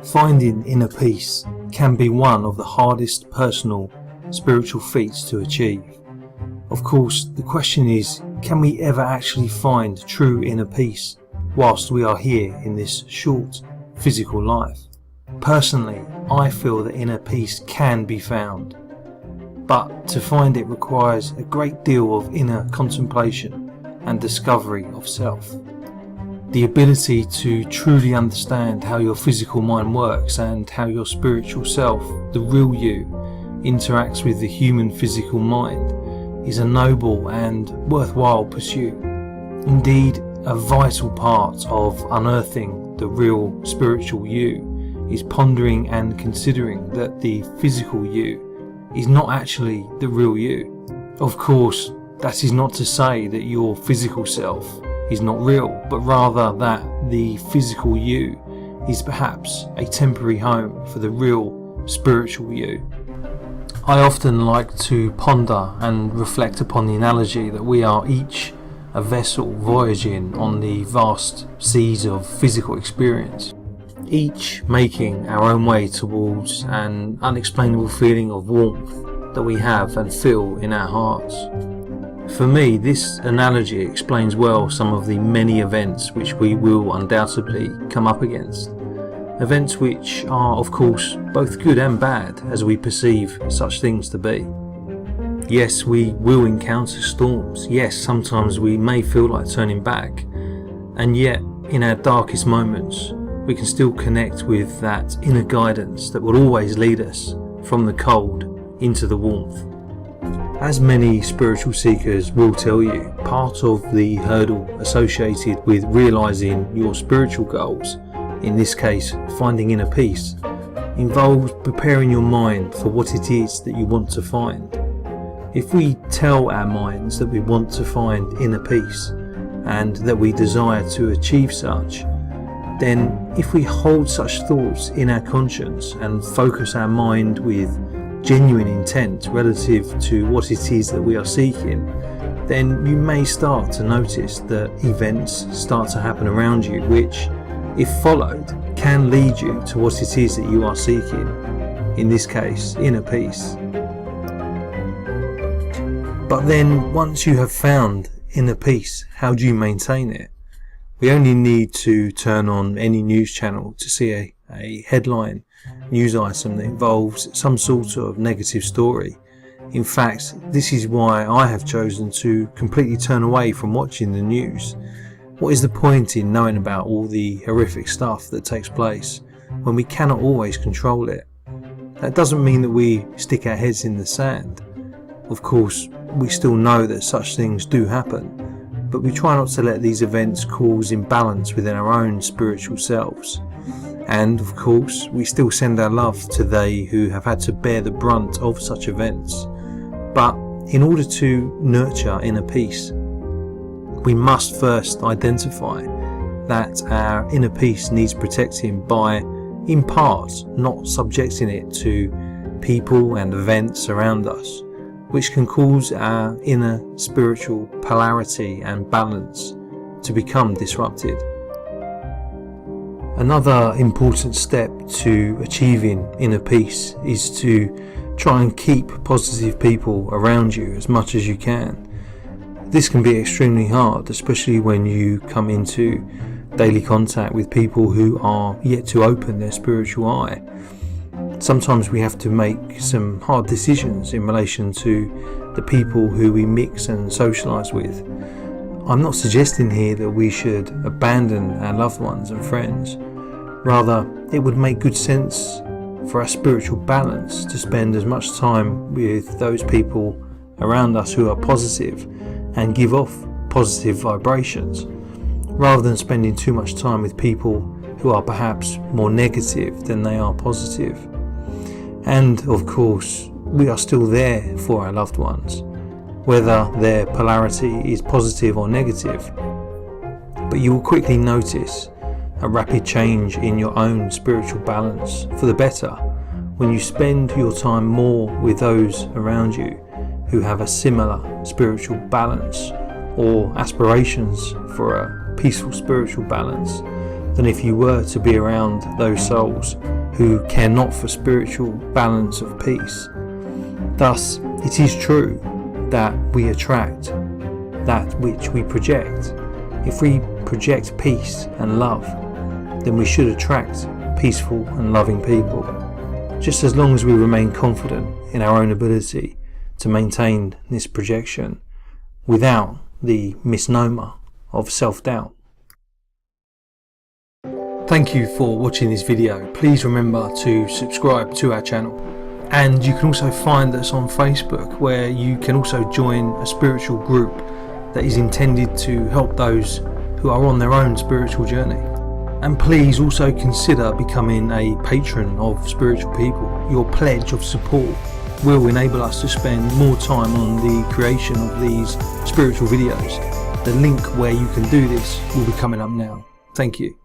Finding inner peace can be one of the hardest personal spiritual feats to achieve. Of course, the question is, can we ever actually find true inner peace whilst we are here in this short physical life? Personally, I feel that inner peace can be found, but to find it requires a great deal of inner contemplation and discovery of self. The ability to truly understand how your physical mind works and how your spiritual self, the real you, interacts with the human physical mind is a noble and worthwhile pursuit. Indeed, a vital part of unearthing the real spiritual you is pondering and considering that the physical you is not actually the real you. Of course, that is not to say that your physical self is not real, but rather that the physical you is perhaps a temporary home for the real spiritual you. I often like to ponder and reflect upon the analogy that we are each a vessel voyaging on the vast seas of physical experience, each making our own way towards an unexplainable feeling of warmth that we have and feel in our hearts. For me, this analogy explains well some of the many events which we will undoubtedly come up against. Events which are, of course, both good and bad as we perceive such things to be. Yes, we will encounter storms. Yes, sometimes we may feel like turning back. And yet, in our darkest moments, we can still connect with that inner guidance that will always lead us from the cold into the warmth. As many spiritual seekers will tell you, part of the hurdle associated with realizing your spiritual goals, in this case finding inner peace, involves preparing your mind for what it is that you want to find. If we tell our minds that we want to find inner peace and that we desire to achieve such, then if we hold such thoughts in our conscience and focus our mind with genuine intent relative to what it is that we are seeking, then you may start to notice that events start to happen around you which, if followed, can lead you to what it is that you are seeking, in this case, inner peace. But then, once you have found inner peace, how do you maintain it? We only need to turn on any news channel to see a headline news item that involves some sort of negative story. In fact, this is why I have chosen to completely turn away from watching the news. What is the point in knowing about all the horrific stuff that takes place when we cannot always control it? That doesn't mean that we stick our heads in the sand. Of course, we still know that such things do happen, but we try not to let these events cause imbalance within our own spiritual selves. And of course, we still send our love to they who have had to bear the brunt of such events. But in order to nurture inner peace, we must first identify that our inner peace needs protecting by, in part, not subjecting it to people and events around us, which can cause our inner spiritual polarity and balance to become disrupted. Another important step to achieving inner peace is to try and keep positive people around you as much as you can. This can be extremely hard, especially when you come into daily contact with people who are yet to open their spiritual eye. Sometimes we have to make some hard decisions in relation to the people who we mix and socialise with. I'm not suggesting here that we should abandon our loved ones and friends. Rather, it would make good sense for our spiritual balance to spend as much time with those people around us who are positive and give off positive vibrations, rather than spending too much time with people who are perhaps more negative than they are positive. And of course, we are still there for our loved ones, whether their polarity is positive or negative. But you will quickly notice a rapid change in your own spiritual balance for the better when you spend your time more with those around you who have a similar spiritual balance or aspirations for a peaceful spiritual balance, than if you were to be around those souls who care not for spiritual balance of peace. Thus, it is true that we attract that which we project. If we project peace and love, then we should attract peaceful and loving people, just as long as we remain confident in our own ability to maintain this projection without the misnomer of self-doubt. Thank you for watching this video. Please remember to subscribe to our channel, and you can also find us on Facebook, where you can also join a spiritual group that is intended to help those who are on their own spiritual journey. And please also consider becoming a patron of Spiritual People. Your pledge of support will enable us to spend more time on the creation of these spiritual videos. The link where you can do this will be coming up now. Thank you.